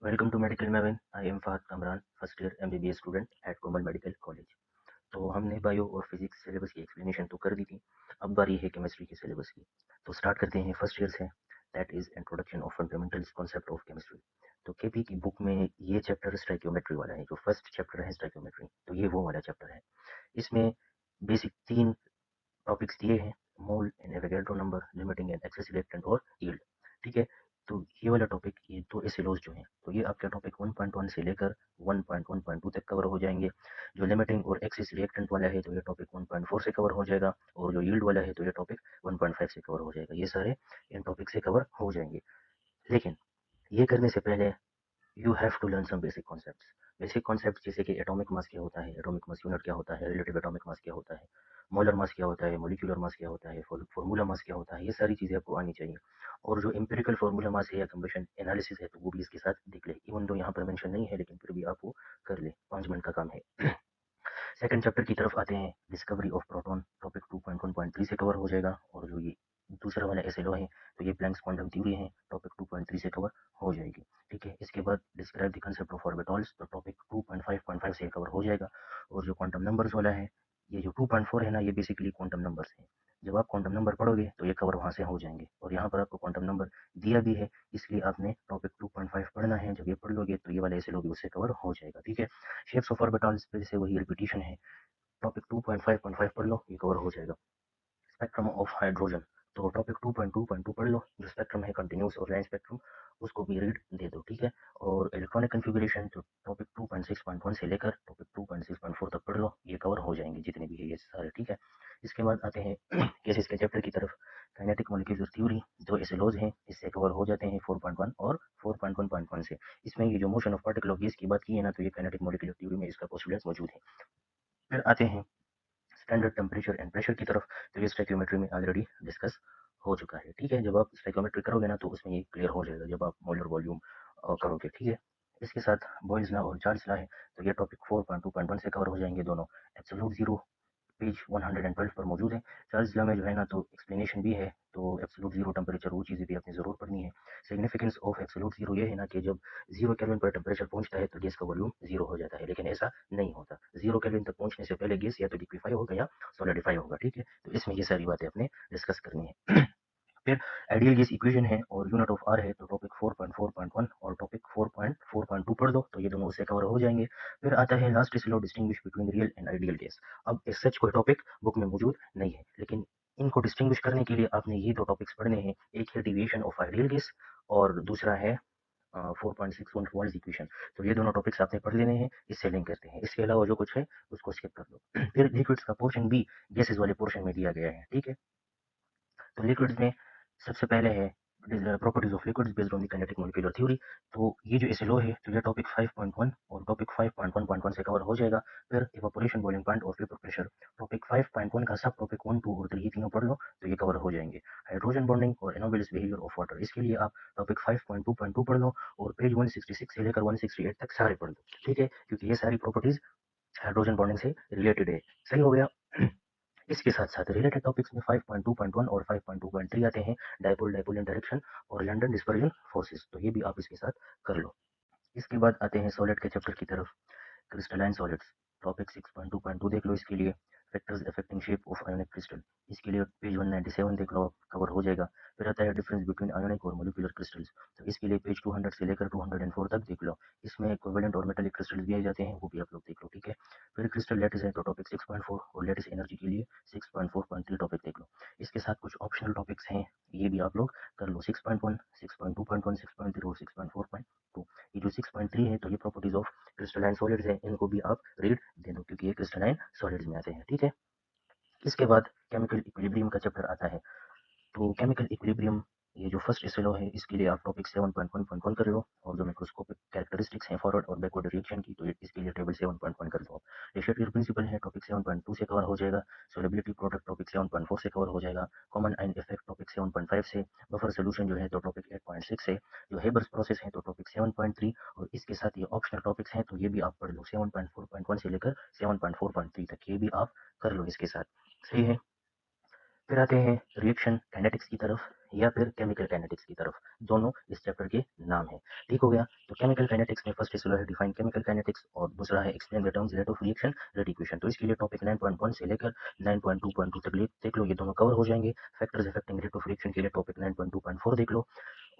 Welcome to medical maven. I am Fahad Kamran, first year MBBS student at Komal medical college. तो हमने bio और physics syllabus की explanation तो कर दी थी। अब बारी है केमिस्ट्री के सिलेबस की। तो स्टार्ट करते हैं फर्स्ट ईयर से, that is introduction of fundamental concept of chemistry. तो केपी की बुक में ये चैप्टर स्टाइकियोमेट्री वाला है, जो फर्स्ट चैप्टर है स्टाइकियोमेट्री, तो ये वो वाला चैप्टर है। इसमें बेसिक 3 टॉपिक्स दिए हैं: mole and Avogadro number, limiting and excess reactant और यील्ड। ठीक है। तो ये वाला टॉपिक, ये दो एसिलोज जो हैं, तो ये आपके टॉपिक 1.1 से लेकर 1.1.2 तक कवर हो जाएंगे। जो लिमिटिंग और एक्सेस रिएक्टेंट वाला है तो ये टॉपिक 1.4 से कवर हो जाएगा, और जो यील्ड वाला है तो ये टॉपिक 1.5 से कवर हो जाएगा। ये सारे इन टॉपिक से कवर हो जाएंगे। लेकिन ये करने से पहले you have to learn some basic concepts. Basic concept जैसे कि एटॉमिक मास क्या होता है, एटॉमिक मास यूनिट क्या होता है, रिलेटिव एटॉमिक मास क्या होता है, मोलर मास क्या होता है, मोलिकुलर मास क्या होता है, फॉर्मूला मास क्या होता है, ये सारी चीज़ें आपको आनी चाहिए। और जो एम्पिरिकल फॉर्मूला मास है या कंबशन एनालिसिस है, तो वो भी इसके साथ दिख ले। इवन तो यहाँ पर मेंशन नहीं है, लेकिन फिर भी आप वो कर ले, 5 मिनट का काम है। सेकंड चैप्टर की तरफ आते हैं, डिस्कवरी ऑफ प्रोटॉन, टॉपिक 2.1.3 से कवर हो जाएगा। और जो ये दूसरा वाला एसएलओ है, तो ये प्लैंक्स क्वांटम थ्योरी है, टॉपिक 2.3 से कवर हो जाएगी। ठीक है। इसके बाद describe the concept of orbitals, तो टॉपिक 2.5.5 से कवर हो जाएगा। और जो क्वांटम नंबर्स वाला है, ये जो 2.4 है ना, ये बेसिकली क्वांटम नंबर्स हैं। जब आप क्वांटम नंबर पढ़ोगे तो ये कवर वहाँ से हो जाएंगे, और यहाँ पर आपको क्वांटम नंबर दिया भी है, इसलिए आपने टॉपिक 2.5 पढ़ना है। जब ये पढ़ लोगे तो ये वाला एसएलओ भी उससे कवर हो जाएगा। ठीक है। शेप्स ऑफ ऑर्बिटल्स फिर से वही रिपीटिशन है, टॉपिक 2.5.5 पढ़ लो, ये कवर हो जाएगा। स्पेक्ट्रम ऑफ हाइड्रोजन, तो टॉपिक 2.2.2 पढ़ लो, जो स्पेक्ट्रम है कंटिन्यूस और लाइन स्पेक्ट्रम, उसको भी रीड दे दो। ठीक है। और इलेक्ट्रॉनिक कन्फिगरेशन, तो टॉपिक 2.6.1 से लेकर टॉपिक 2.6.4 तक पढ़ लो, ये कवर हो जाएंगे जितने भी है ये सारे। ठीक है। इसके बाद आते हैं केसेस के चैप्टर की तरफ। काइनेटिक मॉलिक्यूलर थ्योरी, जो एसएलओज हैं, इससे कवर हो जाते हैं 4.1 और 4.1.1 से। इसमें ये जो motion of particle of gas की बात की है ना, तो ये काइनेटिक मॉलिक्यूलर थ्योरी में इसका पोस्टुलेट मौजूद है। फिर आते हैं स्टैंडर्ड टेम्परेचर एंड प्रेशर की तरफ, तो ये स्टोइकियोमेट्री में ऑलरेडी डिस्कस हो चुका है। ठीक है। जब आप स्टोइकियोमेट्री करोगे ना, तो उसमें ये क्लियर हो जाएगा जब आप मोलर वॉल्यूम करोगे। ठीक है। इसके साथ बॉयल्स लॉ और चार्ल्स लॉ है, तो ये टॉपिक 4.2.1 से कवर हो जाएंगे दोनों। एब्सोल्यूट जीरो पेज 112 पर मौजूद है। चार्ल्स लॉ में जो है ना, तो एक्सप्लेनेशन भी है, तो एब्सोल्यूट जीरो टेम्परेचर वो चीज़ें भी आपने ज़रूर पढ़नी है। सिग्निफिकेंस ऑफ एब्सोल्यूट जीरो ये है ना, कि जब 0 केल्विन पर टेम्परेचर पहुंचता है तो गैस का वॉल्यूम जीरो हो जाता है, लेकिन ऐसा नहीं होता। 0 केल्विन तक पहुंचने से पहले गैस या तो लिक्विफाई होगा या सॉलिडिफाई होगा। ठीक है। तो इसमें ये सारी बातें अपने डिस्कस करनी है। फिर आइडियल गैस इक्वेशन है और यूनिट ऑफ आर है, तो टॉपिक 4.4.1 और टॉपिक 4.4.2 पढ़ दो, तो ये दोनों उससे कवर हो जाएंगे। फिर आता है last slow distinguish between real and ideal gas. अब इस सच कोई टॉपिक बुक में मौजूद नहीं है, लेकिन इनको डिस्टिंग्विश करने के लिए आपने ये दो टॉपिक्स पढ़ने हैं। एक है डिविएशन ऑफ आइडियल गैस, और दूसरा है 4.61 वॉल्स इक्वेशन। तो ये दोनों टॉपिक्स आपने पढ़ लेने हैं, इससे लिंक करते हैं। इसके अलावा जो कुछ है उसको स्किप कर दो। फिर लिक्विड्स का पोर्शन भी गैसेस वाले पोर्शन में दिया गया है। ठीक है। तो लिक्विड्स में सबसे पहले है properties of liquids based on the kinetic molecular theory. तो ये जो एसएलओ है, तो ये टॉपिक 5.1 और टॉपिक 5.1.1 से कवर हो जाएगा। फिर इवापोरेशन, बॉइलिंग पॉइंट और वेपर प्रेशर, टॉपिक 5.1 का सब टॉपिक 1, 2 और 3 ये तीनों पढ़ लो, तो ये कवर हो जाएंगे। हाइड्रोजन बॉन्डिंग और एनोबिलिस बिहेवियर ऑफ वाटर, इसके लिए आप टॉपिक 5.2.2 पढ़ लो, और पेज 166 से लेकर 168 तक सारे पढ़ लो। ठीक है, क्योंकि ये सारी प्रॉपर्टीज हाइड्रोजन बॉन्डिंग से रिलेटेड है। सही हो गया। इसके साथ साथ रिलेटेड टॉपिक्स में 5.2.1 और 5.2.3 आते हैं, डायपोल डायपोल इंटरेक्शन और लंडन डिस्पर्जन फोर्सेस, तो ये भी आप इसके साथ कर लो। इसके बाद आते हैं सॉलिड के चैप्टर की तरफ। क्रिस्टलाइन सॉलिड्स, टॉपिक 6.2.2 देख लो इसके लिए। Factors affecting shape of ionic crystal, इसके लिए पेज 197 देख लो, कवर हो जाएगा। फिर आता है डिफरेंस बिटवीन आयोनिक और मोलिकुलर क्रिस्टल्स, तो इसके लिए पेज 200 से लेकर 204 तक देख लो। इसमें कोवेलेंट और मेटालिक क्रिस्टल्स दिए जाते हैं, वो भी आप लोग देख लो। ठीक है। फिर क्रिस्टल लैटिस है, तो टॉपिक 6.4 और लैटिस एनर्जी के लिए 6.4.3 टॉपिक देख लो। इसके साथ कुछ ऑप्शनल टॉपिक्स हैं, ये भी आप लोग कर लो। 6.1, 6.2.1, 6.0 और 6.4.2। ये जो 6.3 है, तो ये प्रॉपर्टीज ऑफ क्रिस्टलाइन सॉलिड्स हैं, इनको भी आप रीड दे दो, क्योंकि ये क्रिस्टलाइन सॉलिड्स में आते हैं। ठीक है। इसके बाद केमिकल इक्विलिब्रियम का चैप्टर आता है। तो केमिकल इक्विलिब्रियम, ये जो फर्स्ट एसएलओ है, इसके लिए आप टॉपिक 7.1.1 कर लो, और जो माइक्रोस्कोपिक कैरेक्टरिस्टिक्स हैं फॉरवर्ड और बैकवर्ड रिएक्शन की, तो इसके लिए टेबल 7.1 कर लो। रेशियो प्रिंसिपल है, टॉपिक 7.2 से कवर हो जाएगा। सोलेबिलिटी प्रोडक्ट टॉपिक 7.4 से कवर हो जाएगा। कॉमन आइन इफेक्ट टॉपिक 7.5 से। बफर सोल्यूशन जो है तो टॉपिक 8.6 से। जो हेबर्स प्रोसेस है तो टॉपिक 7.3, और इसके साथ ये ऑप्शनल टॉपिक्स हैं, तो ये भी आप पढ़ लो 7.4.1 से लेकर 7.4.3 तक, ये भी आप कर लो इसके साथ। सही है। फिर आते हैं रिएक्शन काइनेटिक्स की तरफ या फिर केमिकल काइनेटिक्स की तरफ, दोनों इस चैप्टर के नाम है। ठीक हो गया। तो केमिकल काइनेटिक्स में फर्स्ट है डिफाइन केमिकल काइनेटिक्स और दूसरा है explain the terms rate of reaction rate equation. तो इसके लिए टॉपिक 9.1 से लेकर 9.2.2 तक देख लो, ये दोनों कवर हो जाएंगे। Factors affecting rate of reaction के लिए टॉपिक 9.2.4 देख लो।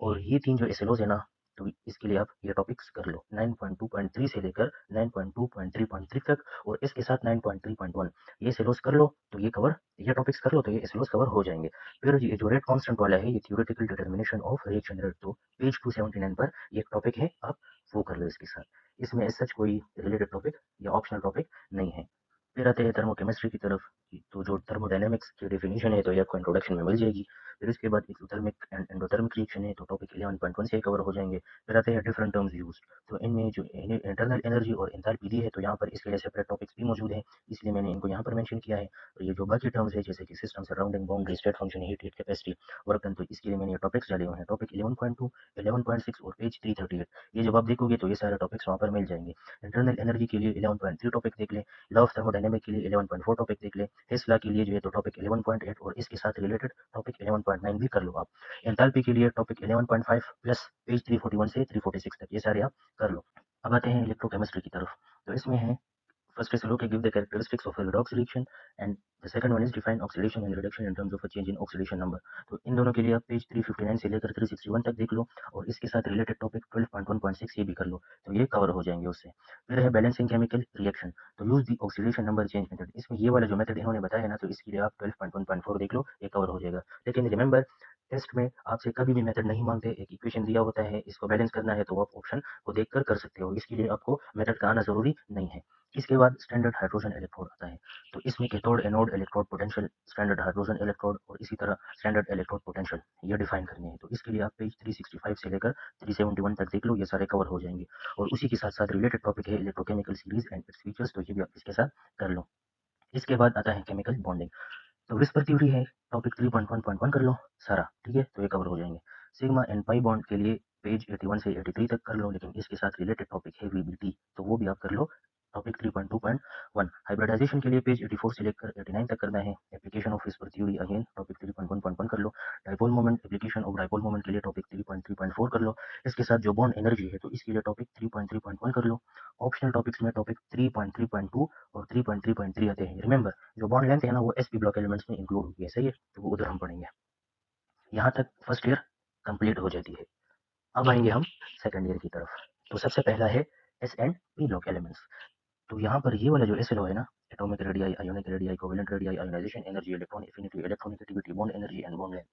और ये तीन जो एसएलओज है ना, तो इसके लिए आप ये टॉपिक्स कर लो 9.2.3 से लेकर 9.2.3.3 तक, और इसके साथ 9.3.1 ये एसएलओज कर लो। तो ये कवर, ये टॉपिक्स कर लो तो ये एसएलओज कवर हो जाएंगे। फिर ये जो रेट कांस्टेंट वाला है, ये theoretical determination of reaction rate, तो पेज 279 पर ये एक टॉपिक है, आप वो कर लो इसके साथ। इसमें सच कोई रिलेटेड टॉपिक या ऑप्शनल टॉपिक नहीं है। फिर आते हैं थर्मोकेमिस्ट्री की तरफ। तो जो थर्मोडायनेमिक्स की डेफिनेशन है तो ये आपको इंट्रोडक्शन में मिल जाएगी। फिर इसके बाद एक्सोथर्मिक एंड एंडोथर्मिक रिएक्शन है, तो टॉपिक 11.1 से कवर हो जाएंगे। फिर आते हैं डिफरेंट टर्म्स यूज। तो इनमें जो इंटरनल एनर्जी और एंथैल्पी दी है, तो यहाँ पर इसके लिए सेपरेट टॉपिक्स भी मौजूद है, इसलिए मैंने इनको यहाँ पर मेंशन किया है। और ये जो बाकी टर्म्स है जैसे कि system surrounding boundary state function heat heat capacity work done, तो इसके लिए मैंने ये टॉपिक्स डाले हुए हैं। टॉपिक 11.2, 11.6 और पेज 338, ये जब आप देखोगे तो ये सारे टॉपिक्स वहाँ पर मिल जाएंगे। इंटरनल एनर्जी के लिए 11.3 टॉपिक देख ले, लॉ ऑफ थर्मोडायनेमिक के लिए 11.4 टॉपिक देख ले, हेस लॉ के लिए जो है तो टॉपिक 11.8 और इसके साथ रिलेटेड टॉपिक 11.9 भी कर लो आप। एंथैल्पी के लिए टॉपिक 11.5 प्लस पेज 341 से 346 तक, ये सारे आप कर लो। अब आते हैं इलेक्ट्रोकेमिस्ट्री की तरफ। तो इसमें है first is look, give the characteristics of a redox reaction, and the second one is define oxidation and reduction in terms of a change in oxidation number। तो इन दोनों के लिए आप पेज 359 से लेकर 361 तक देख लो, और इसके साथ रिलेटेड टॉपिक 12.1.6 ये भी कर लो, तो ये कवर हो जाएंगे उससे। फिर है बैलेंसिंग केमिकल रिएक्शन, तो use the oxidation number change method. इसमें ये वाला जो मेथड इन्होंने बताया है ना, तो इसके लिए आप 12.1.4 देख लो, ये कवर हो जाएगा। लेकिन रिमेंबर, टेस्ट में आपसे कभी भी मेथड नहीं मांगते, एक इक्वेशन दिया होता है, इसको बैलेंस करना है तो आप ऑप्शन को देखकर कर सकते हो, इसके लिए आपको मेथड का आना जरूरी नहीं है। इसके बाद स्टैंडर्ड हाइड्रोजन इलेक्ट्रोड आता है, तो इसमें cathode anode electrode potential, standard hydrogen electrode और इसी तरह स्टैंडर्ड इलेक्ट्रोड पोटेंशियल ये डिफाइन करने हैं। तो इसके लिए आप पेज 365 से लेकर 371 तक देख लो, ये सारे कवर हो जाएंगे। और उसी के साथ साथ रिलेटेड टॉपिक है electrochemical series and its features, तो ये भी आप इसके साथ कर लो। इसके बाद आता है केमिकल बॉन्डिंग, तो विस्पर थ्योरी है, टॉपिक 3.1.1 कर लो सारा, ठीक है, तो ये कवर हो जाएंगे। सिग्मा एंड पाई बॉन्ड के लिए पेज 81 से 83 तक कर लो, लेकिन इसके साथ रिलेटेड टॉपिक है वीबीटी, तो वो भी आप कर लो, टॉपिक 3.2.1। हाइब्रिडाइजेशन के लिए पेज 84 से लेकर 89 तक करना है। Application of VSEPR theory again topic 3.1.1 कर लो। Dipole moment, application of dipole moment के लिए टॉपिक 3.3.4 कर लो। इसके साथ जो बॉन्ड एनर्जी है, तो इसके लिए टॉपिक 3.3.1 कर लो। ऑप्शनल टॉपिक्स में टॉपिक 3.3.2 और 3.3.3 आते हैं। रिमेंबर, जो बॉन्ड लेंथ है ना, वो एसपी ब्लॉक एलिमेंट्स में इंक्लूड होती है, सही है, तो वो उधर हम पढ़ेंगे। यहाँ तक फर्स्ट ईयर कंप्लीट हो जाती है। अब आएंगे हम सेकंड ईयर की तरफ। तो सबसे पहला है S and P block elements. तो यहाँ पर ये वाला जो एसएलओ है ना, atomic radii, ionic radii, covalent radii, ionisation energy, electron affinity, electronegativity, bond energy and bond length,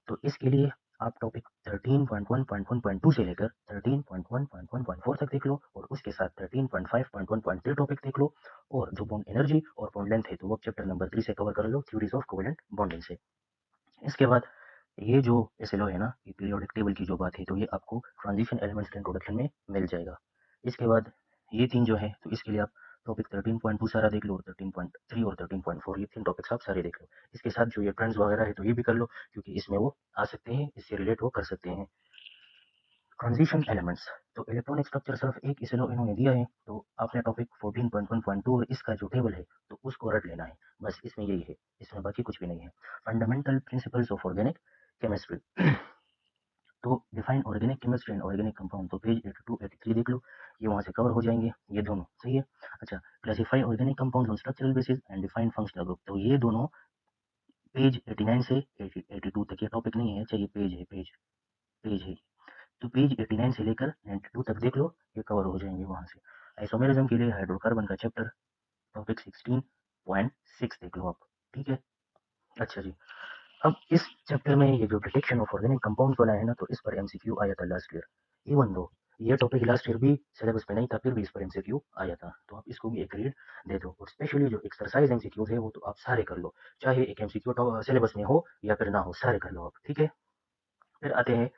तो इसके लिए आप टॉपिक 13.1.1.2 से लेकर 13.1.1.4 तक देख लो, और उसके साथ 13.5.1.3 टॉपिक देख लो। और जो बॉन्ड एनर्जी और बॉन्ड लेंथ है, तो वो चैप्टर नंबर 3 से कवर कर लो, थ्योरीज ऑफ कोवेलेंट बॉन्डिंग से। इसके बाद ये जो एसएलओ है ना, ये पीरियोडिक टेबल की जो बात है, तो ये आपको ट्रांजिशन एलिमेंट्स के इंट्रोडक्शन में मिल जाएगा। इसके बाद ये तीन जो है, तो इसके लिए आप टॉपिक 13.2 सारा देख लो, 13.3 और 13.4 ये तीन टॉपिक्स आप सारे देख लो। इसके साथ जो ये ट्रेंड्स वगैरह है, तो ये भी कर लो, क्योंकि इसमें वो आ सकते हैं, इससे रिलेट वो कर सकते हैं। ट्रांजिशन एलिमेंट्स, तो इलेक्ट्रॉनिक स्ट्रक्चर सिर्फ एक इसलो इन्होंने दिया है, तो आपने टॉपिक 14.1.2 और इसका जो टेबल है, तो उसको रट लेना है, बस इसमें यही है, इसमें बाकी कुछ भी नहीं है। Fundamental principles of organic chemistry, तो define organic chemistry and organic compound, तो पेज 82 83 देख लो, ये वहाँ से कवर हो जाएंगे, ये दोनों सही है। अच्छा, classify organic compounds on structural basis and define functional group, तो ये दोनों पेज 89 से 82 तक, ये टॉपिक नहीं है, चाहिए पेज है, पेज है, तो पेज 89 से लेकर 92 तक देख लो, ये कवर हो जाएंगे वहाँ से। आइसोमेरिज्म के लिए हाइड्रोकार्बन का चैप्टर टॉपिक 16.6 देख लो आप, ठीक है। अच्छा जी, अब इस चैप्टर में ये जो डिटेक्शन ऑफ ऑर्गेनिक कंपाउंड वाला है ना, तो इस पर एमसीक्यू आया था लास्ट ईयर, इवन दो ये टॉपिक लास्ट ईयर भी सिलेबस पे नहीं था, फिर भी इस पर एमसीक्यू आया था, तो आप इसको भी एक रीड दे दो। और स्पेशली जो एक्सरसाइज एमसीक्यूज है, वो तो आप सारे कर लो, चाहे एक एमसीक्यू सिलेबस में हो या फिर ना हो, सारे कर लो आप, ठीक है। फिर आते हैं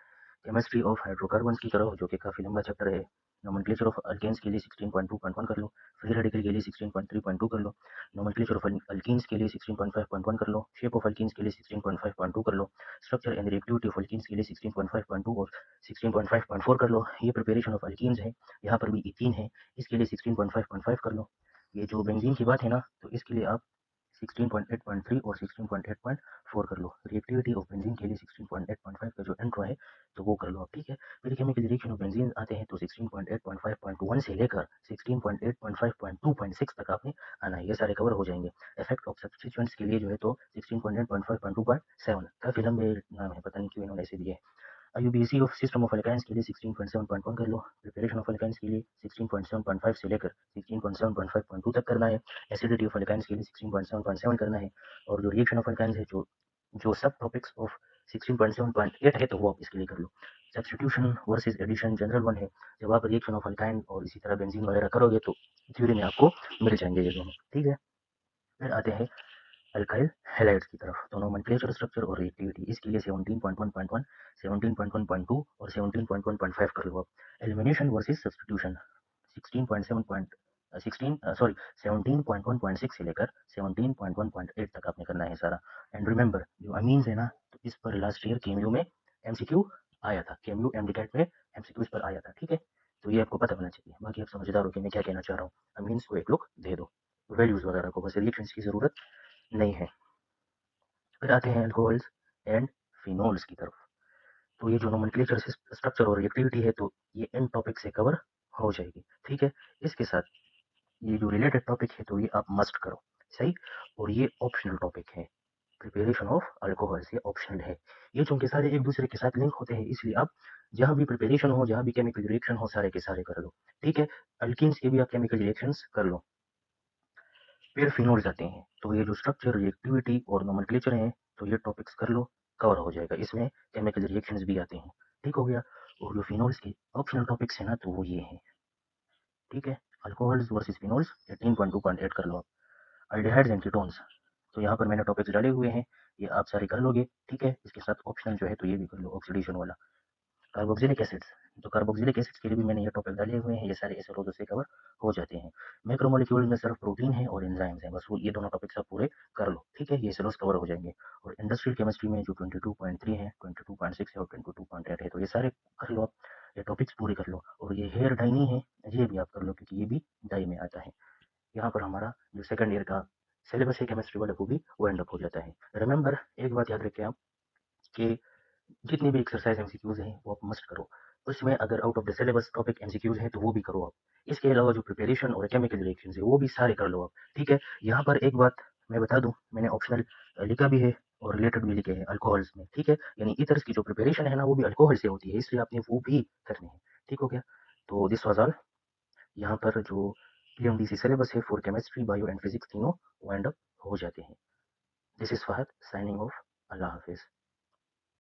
केमिस्ट्री ऑफ हाइड्रोकार्बन्स की तरफ, जो कि काफ़ी लंबा चैप्टर है। नोमेनक्लेचर ऑफ अल्केन्स के लिए 16.2.1 कर लो, फ्री रेडिकल के लिए 16.3.2 कर लो, नोमेनक्लेचर ऑफ अल्कीन्स के लिए 16.5.1 कर लो, शेप ऑफ अल्कीन्स के लिए 16.5.2 कर लो, structure and reactivity of alkenes के लिए 16.5.2 और 16.5.4 कर लो। ये प्रिपरेशन ऑफ अल्कीन्स है, यहाँ पर भी इथीन है, इसके लिए 16.5.5 कर लो। ये जो बेंजीन की बात है ना, तो इसके लिए आप 16.8.3 और 16.8.4 कर लो। रिएक्टिविटी ऑफ बेंजीन के लिए 16.8.5 का जो इंट्रो है तो वो कर लो आप, ठीक है। फिर केमिकल रिएक्शन ऑफ बेंजीन आते हैं तो 16.8.5.1 से लेकर 16.8.5.2.6 तक आपने आना है, ये सारे कवर हो जाएंगे। इफेक्ट ऑफ सब्स्टिट्यूएंट्स के लिए जो है तो 16.8.5.2.7 काफी लंबे नाम है, पता नहीं क्यों इन्होंने ऐसे दिए हैं। IUPAC of system of alkynes के लिए 16.7.1 कर लो। प्रिपरेशन ऑफ एल्काइंस के लिए 16.7.5 से लेकर 16.7.5.2 तक करना है। एसिडिटी ऑफ एल्काइंस के लिए 16.7.7 करना है। और जो रिएक्शन ऑफ एल्काइंस है, जो सब टॉपिक्स ऑफ 16.7.8 है तो वो आप इसके लिए कर लो। Substitution versus addition general one है, जब आप रिएक्शन ऑफ एल्काइन और इसी तरह बेंजीन वगैरह करोगे तो थ्योरी में आपको मिल जाएंगे ये दोनों, ठीक है। फिर आते हैं अल्काइल हैलाइड्स की तरफ, तो नोमेनक्लेचर, स्ट्रक्चर और रिएक्टिविटी इसके लिए 17.1.1, 17.1.2 और 17.1.5 कर लो आप। एलिमिनेशन वर्सेस सब्स्टिट्यूशन 17.1.6 से लेकर 17.1.8 तक आपने करना है सारा। एंड रिमेंबर जो अमीन्स है ना, तो इस पर लास्ट ईयर केएमयू में एमसीक्यू आया था, केएमयू एमडीकैट में एमसीक्यू इस पर आया था, ठीक है। तो ये आपको पता होना चाहिए, बाकी आप समझदार हो कि मैं क्या कहना चाह रहा हूँ। अमीन्स को एक लुक दे दो, वैल्यूज वगैरह को, बस रिएक्शंस की जरूरत नहीं है। फिर आते हैं अल्कोहल्स एंड फिनोल्स की तरफ, तो ये जो नोमेनक्लेचर स्ट्रक्चर और रिएक्टिविटी है तो ये इन टॉपिक से कवर हो जाएगी, ठीक है। इसके साथ ये जो रिलेटेड टॉपिक है तो ये आप मस्ट करो, सही। और ये ऑप्शनल टॉपिक है, प्रिपरेशन ऑफ अल्कोहल्स ये ऑप्शनल है। ये चूंकि सारे एक दूसरे के साथ लिंक होते हैं, इसलिए आप जहां भी प्रिपरेशन हो, जहां भी केमिकल रिएक्शन हो, सारे के सारे कर लो, ठीक है। अल्किन्स के भी आप केमिकल रिएक्शंस कर लो। फिर फिनोल्स आते हैं, तो ये जो स्ट्रक्चर, रिएक्टिविटी और नोमेनक्लेचर है तो ये टॉपिक्स कर लो, कवर हो जाएगा। इसमें केमिकल रिएक्शंस भी आते हैं, ठीक हो गया। और जो फिनोल्स के ऑप्शनल टॉपिक्स है ना तो वो ये हैं, ठीक है। अल्कोहल्स वर्सेस फिनोल्स 18.2.8 कर लो आप। अल्डिहाइड्स एंड कीटोन्स, तो यहाँ पर मैंने टॉपिक्स डाले हुए हैं, ये आप सारे कर लोगे, ठीक है। इसके साथ ऑप्शनल जो है तो ये भी कर लो, ऑक्सीडेशन वाला। कार्बोक्सिलिक एसिड्स, तो कार्बोक्सिलिक एसिड्स के लिए भी मैंने ये टॉपिक डाले हुए हैं, ये सारे ऐसे रोजों से कवर हो जाते हैं। मैक्रोमोलिक्यूल में सिर्फ प्रोटीन है और एंजाइम्स हैं, बस वो ये दोनों टॉपिक्स आप पूरे कर लो, ठीक है। ये सिलोस कवर हो जाएंगे। और इंडस्ट्रियल केमिस्ट्री में जो 22.3 है, 22.6 है और 22.8 है तो ये सारे कर लो आप, ये टॉपिक्स पूरे कर लो। और ये हेयर डाई नहीं है, ये भी आप कर लो क्योंकि ये भी डाई में आता है। यहाँ पर हमारा जो सेकंड ईयर का सिलेबस है केमिस्ट्री वाला वो एंड अप हो जाता है। रिमेंबर एक बात याद रखें आप कि जितनी भी एक्सरसाइज एमसीक्यूज हैं वो आप मस्ट करो, उसमें अगर out of the syllabus topic MCQs हैं तो वो भी करो आप। इसके अलावा जो प्रिपरेशन और केमिकल रिएक्शन है वो भी सारे कर लो आप, ठीक है। यहाँ पर एक बात मैं बता दूं, मैंने ऑप्शनल लिखा भी है और रिलेटेड भी लिखे हैं अल्कोहल्स में, ठीक है। यानी इथर्स की जो प्रिपरेशन है ना वो भी अल्कोहल से होती है, इसलिए आपने वो भी करनी है, ठीक हो गया। तो दिस वाज ऑल। यहाँ पर जो पीएमडीसी सिलेबस है for chemistry, bio and physics तीनों वाइंड अप हो जाते हैं। This is Fahad signing off. अल्लाह हाफिज।